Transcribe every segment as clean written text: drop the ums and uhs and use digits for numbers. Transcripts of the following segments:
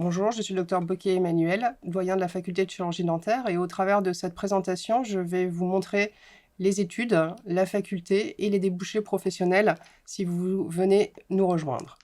Bonjour, je suis le Dr Bocquet Emmanuel, doyen de la faculté de chirurgie dentaire et au travers de cette présentation, je vais vous montrer les études, la faculté et les débouchés professionnels si vous venez nous rejoindre.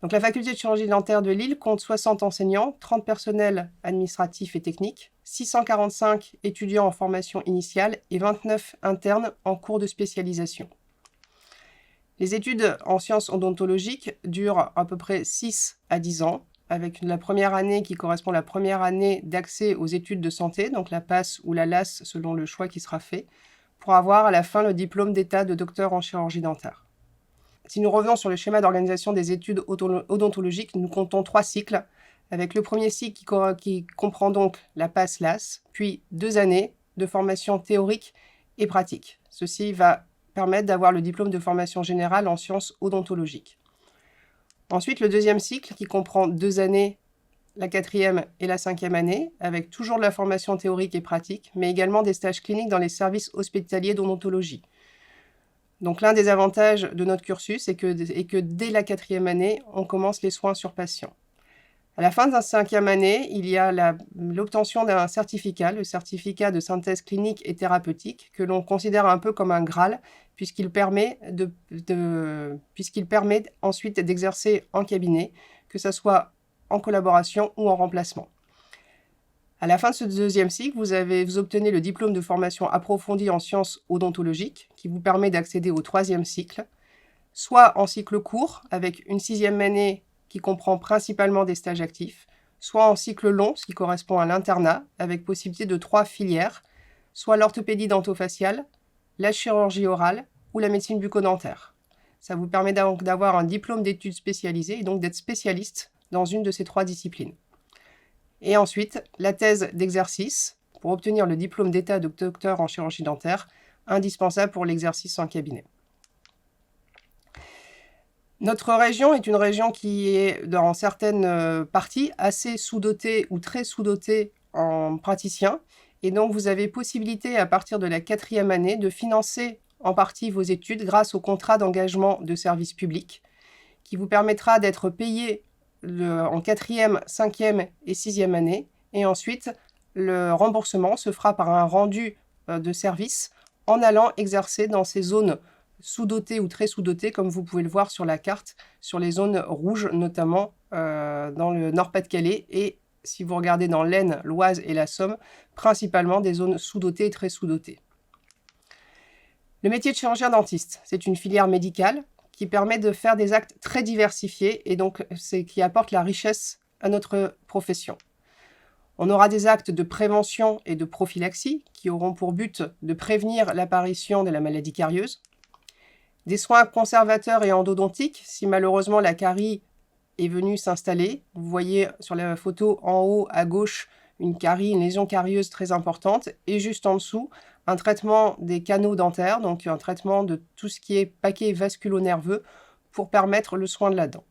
Donc la faculté de chirurgie dentaire de Lille compte 60 enseignants, 30 personnels administratifs et techniques, 645 étudiants en formation initiale et 29 internes en cours de spécialisation. Les études en sciences odontologiques durent à peu près 6 à 10 ans, avec la première année qui correspond à la première année d'accès aux études de santé, donc la PASS ou la LAS selon le choix qui sera fait, pour avoir à la fin le diplôme d'état de docteur en chirurgie dentaire. Si nous revenons sur le schéma d'organisation des études odontologiques, nous comptons 3 cycles, avec le premier cycle qui comprend donc la PASS-LAS, puis 2 années de formation théorique et pratique. Ceci va permettre d'avoir le diplôme de formation générale en sciences odontologiques. Ensuite, le deuxième cycle qui comprend 2 années, la 4e et la 5e année, avec toujours de la formation théorique et pratique, mais également des stages cliniques dans les services hospitaliers d'odontologie. Donc l'un des avantages de notre cursus est que dès la 4e année, on commence les soins sur patient. À la fin de la 5e année, il y a l'obtention d'un certificat, le certificat de synthèse clinique et thérapeutique, que l'on considère un peu comme un Graal, puisqu'il permet ensuite d'exercer en cabinet, que ce soit en collaboration ou en remplacement. À la fin de ce deuxième cycle, vous obtenez le diplôme de formation approfondie en sciences odontologiques, qui vous permet d'accéder au 3e cycle, soit en cycle court, avec une 6e année qui comprend principalement des stages actifs, soit en cycle long, ce qui correspond à l'internat, avec possibilité de 3 filières, soit l'orthopédie dentofaciale, la chirurgie orale ou la médecine bucco-dentaire. Ça vous permet donc d'avoir un diplôme d'études spécialisées et donc d'être spécialiste dans une de ces 3 disciplines. Et ensuite, la thèse d'exercice, pour obtenir le diplôme d'état de docteur en chirurgie dentaire, indispensable pour l'exercice en cabinet. Notre région est une région qui est, dans certaines parties, assez sous-dotée ou très sous-dotée en praticiens. Et donc, vous avez possibilité, à partir de la 4e année, de financer en partie vos études grâce au contrat d'engagement de service public, qui vous permettra d'être payé en 4e, 5e et 6e année. Et ensuite, le remboursement se fera par un rendu de service en allant exercer dans ces zones sous-dotées ou très sous-dotées, comme vous pouvez le voir sur la carte, sur les zones rouges, notamment dans le Nord-Pas-de-Calais, et si vous regardez dans l'Aisne, l'Oise et la Somme, principalement des zones sous-dotées et très sous-dotées. Le métier de chirurgien dentiste, c'est une filière médicale qui permet de faire des actes très diversifiés et donc c'est qui apporte la richesse à notre profession. On aura des actes de prévention et de prophylaxie qui auront pour but de prévenir l'apparition de la maladie carieuse, des soins conservateurs et endodontiques si malheureusement la carie est venue s'installer. Vous voyez sur la photo en haut à gauche une lésion carieuse très importante et juste en dessous un traitement des canaux dentaires, donc un traitement de tout ce qui est paquet vasculo-nerveux pour permettre le soin de la dent.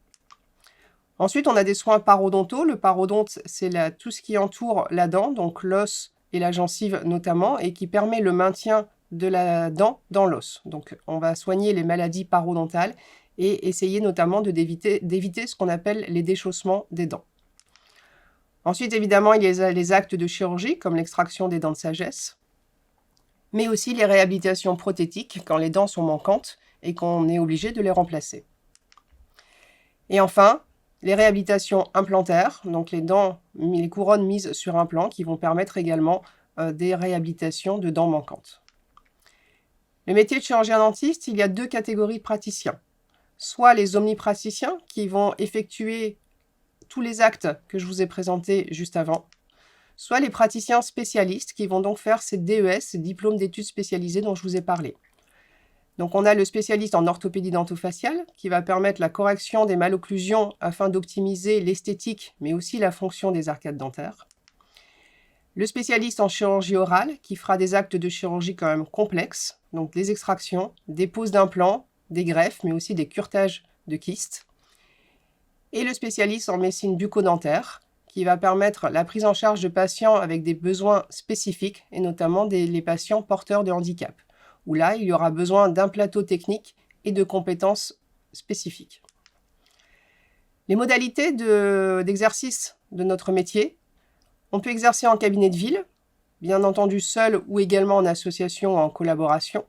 Ensuite, on a des soins parodontaux. Le parodonte, c'est tout ce qui entoure la dent, donc l'os et la gencive notamment, et qui permet le maintien de la dent dans l'os. Donc on va soigner les maladies parodontales et essayer notamment d'éviter ce qu'on appelle les déchaussements des dents. Ensuite, évidemment, il y a les actes de chirurgie, comme l'extraction des dents de sagesse, mais aussi les réhabilitations prothétiques quand les dents sont manquantes et qu'on est obligé de les remplacer. Et enfin, les réhabilitations implantaires, donc les couronnes mises sur implant qui vont permettre également des réhabilitations de dents manquantes. Le métier de chirurgien dentiste, il y a 2 catégories de praticiens. Soit les omnipraticiens qui vont effectuer tous les actes que je vous ai présentés juste avant, soit les praticiens spécialistes qui vont donc faire ces DES, ces diplômes d'études spécialisées dont je vous ai parlé. Donc on a le spécialiste en orthopédie dentofaciale qui va permettre la correction des malocclusions afin d'optimiser l'esthétique mais aussi la fonction des arcades dentaires. Le spécialiste en chirurgie orale qui fera des actes de chirurgie quand même complexes, donc des extractions, des poses d'implants, des greffes mais aussi des curetages de kystes. Et le spécialiste en médecine bucco-dentaire qui va permettre la prise en charge de patients avec des besoins spécifiques et notamment les patients porteurs de handicap, où là, il y aura besoin d'un plateau technique et de compétences spécifiques. Les modalités d'exercice de notre métier, on peut exercer en cabinet de ville, bien entendu seul ou également en association ou en collaboration.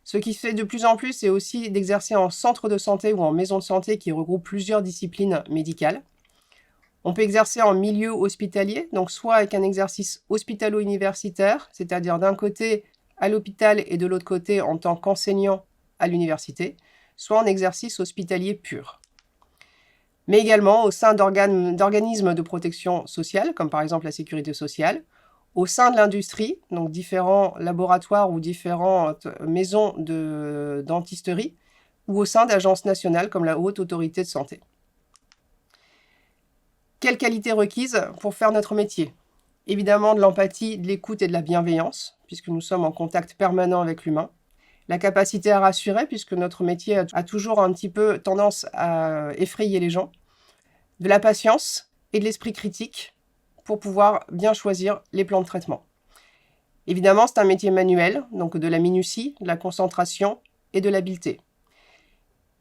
Ce qui se fait de plus en plus, c'est aussi d'exercer en centre de santé ou en maison de santé qui regroupe plusieurs disciplines médicales. On peut exercer en milieu hospitalier, donc soit avec un exercice hospitalo-universitaire, c'est-à-dire d'un côté à l'hôpital et de l'autre côté en tant qu'enseignant à l'université, soit en exercice hospitalier pur. Mais également au sein d'organismes de protection sociale, comme par exemple la sécurité sociale, au sein de l'industrie, donc différents laboratoires ou différentes maisons de dentisterie, ou au sein d'agences nationales comme la Haute Autorité de Santé. Quelles qualités requises pour faire notre métier? Évidemment de l'empathie, de l'écoute et de la bienveillance, puisque nous sommes en contact permanent avec l'humain. La capacité à rassurer, puisque notre métier a toujours un petit peu tendance à effrayer les gens. De la patience et de l'esprit critique pour pouvoir bien choisir les plans de traitement. Évidemment, c'est un métier manuel, donc de la minutie, de la concentration et de l'habileté.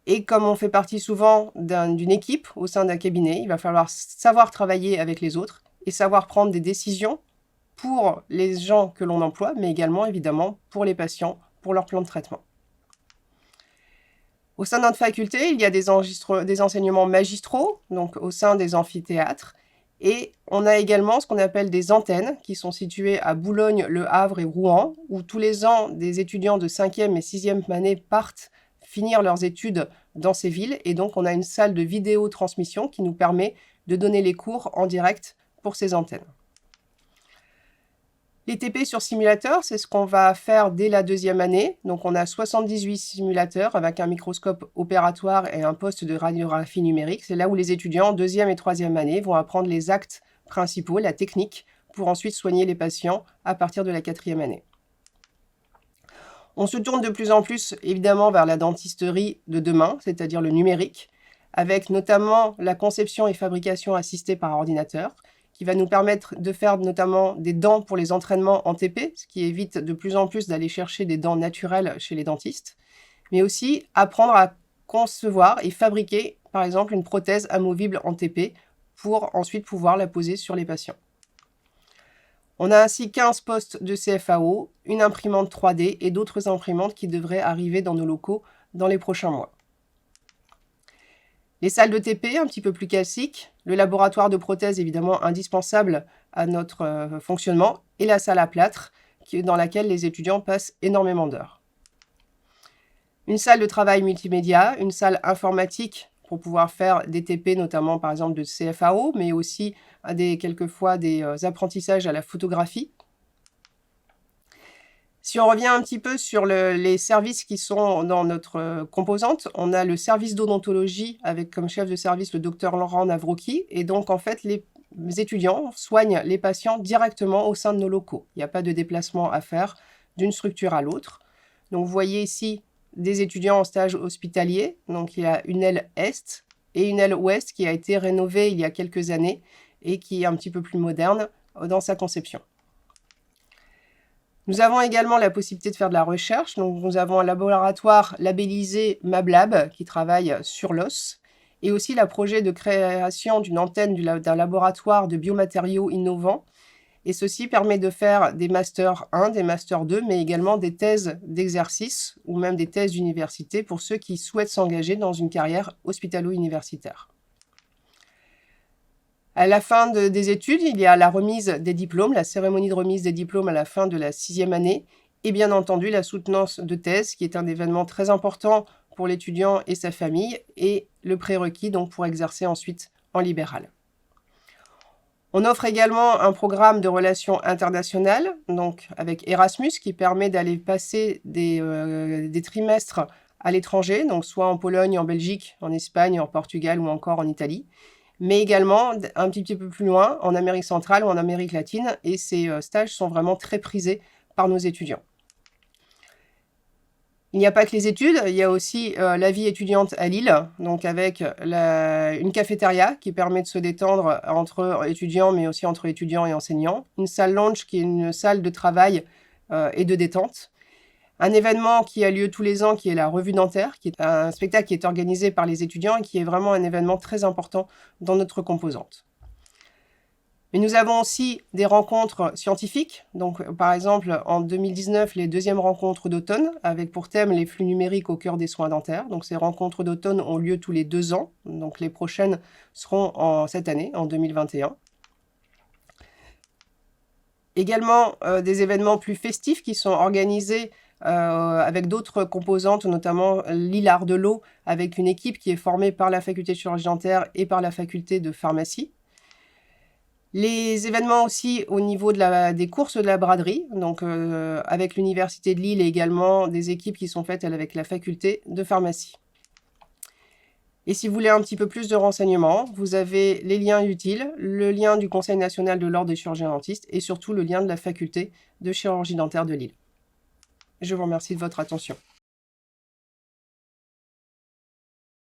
Et comme on fait partie souvent d'une équipe au sein d'un cabinet, il va falloir savoir travailler avec les autres et savoir prendre des décisions pour les gens que l'on emploie, mais également, évidemment, pour les patients, pour leur plan de traitement. Au sein de notre faculté, il y a des enseignements magistraux, donc au sein des amphithéâtres, et on a également ce qu'on appelle des antennes, qui sont situées à Boulogne, Le Havre et Rouen, où tous les ans, des étudiants de 5e et 6e année partent finir leurs études dans ces villes, et donc on a une salle de vidéo-transmission qui nous permet de donner les cours en direct pour ces antennes. Les TP sur simulateur, c'est ce qu'on va faire dès la 2e année. Donc on a 78 simulateurs avec un microscope opératoire et un poste de radiographie numérique. C'est là où les étudiants en 2e et 3e année vont apprendre les actes principaux, la technique, pour ensuite soigner les patients à partir de la 4e année. On se tourne de plus en plus évidemment vers la dentisterie de demain, c'est-à-dire le numérique, avec notamment la conception et fabrication assistée par ordinateur, qui va nous permettre de faire notamment des dents pour les entraînements en TP, ce qui évite de plus en plus d'aller chercher des dents naturelles chez les dentistes, mais aussi apprendre à concevoir et fabriquer, par exemple, une prothèse amovible en TP pour ensuite pouvoir la poser sur les patients. On a ainsi 15 postes de CFAO, une imprimante 3D et d'autres imprimantes qui devraient arriver dans nos locaux dans les prochains mois. Les salles de TP, un petit peu plus classiques, le laboratoire de prothèses évidemment indispensable à notre fonctionnement, et la salle à plâtre, dans laquelle les étudiants passent énormément d'heures. Une salle de travail multimédia, une salle informatique pour pouvoir faire des TP, notamment par exemple de CFAO, mais aussi quelquefois des apprentissages à la photographie. Si on revient un petit peu sur les services qui sont dans notre composante, on a le service d'odontologie avec comme chef de service le docteur Laurent Navroki. Et donc, en fait, les étudiants soignent les patients directement au sein de nos locaux. Il n'y a pas de déplacement à faire d'une structure à l'autre. Donc, vous voyez ici des étudiants en stage hospitalier. Donc, il y a une aile Est et une aile Ouest qui a été rénovée il y a quelques années et qui est un petit peu plus moderne dans sa conception. Nous avons également la possibilité de faire de la recherche. Donc, nous avons un laboratoire labellisé MabLab qui travaille sur l'os et aussi le projet de création d'une antenne d'un laboratoire de biomatériaux innovants. Et ceci permet de faire des Master 1, des Master 2, mais également des thèses d'exercice ou même des thèses d'université pour ceux qui souhaitent s'engager dans une carrière hospitalo-universitaire. À la fin des études, il y a la remise des diplômes, la cérémonie de remise des diplômes à la fin de la 6e année et bien entendu la soutenance de thèse qui est un événement très important pour l'étudiant et sa famille et le prérequis donc pour exercer ensuite en libéral. On offre également un programme de relations internationales, donc avec Erasmus, qui permet d'aller passer des trimestres à l'étranger, donc soit en Pologne, en Belgique, en Espagne, en Portugal ou encore en Italie, mais également un petit peu plus loin, en Amérique centrale ou en Amérique latine, et ces stages sont vraiment très prisés par nos étudiants. Il n'y a pas que les études, il y a aussi la vie étudiante à Lille, donc avec une cafétéria qui permet de se détendre entre étudiants, mais aussi entre étudiants et enseignants, une salle lounge qui est une salle de travail et de détente, Un événement qui a lieu tous les ans, qui est la Revue Dentaire, qui est un spectacle qui est organisé par les étudiants et qui est vraiment un événement très important dans notre composante. Mais nous avons aussi des rencontres scientifiques. Donc, par exemple, en 2019, les deuxièmes rencontres d'automne, avec pour thème les flux numériques au cœur des soins dentaires. Donc, ces rencontres d'automne ont lieu tous les 2 ans. Donc, les prochaines seront cette année, en 2021. Également, des événements plus festifs qui sont organisés avec d'autres composantes, notamment l'île Art de l'eau, avec une équipe qui est formée par la faculté de chirurgie dentaire et par la faculté de pharmacie. Les événements aussi au niveau des courses de la braderie, donc avec l'Université de Lille et également des équipes qui sont faites avec la faculté de pharmacie. Et si vous voulez un petit peu plus de renseignements, vous avez les liens utiles, le lien du Conseil national de l'Ordre des chirurgiens dentistes et surtout le lien de la faculté de chirurgie dentaire de Lille. Je vous remercie de votre attention.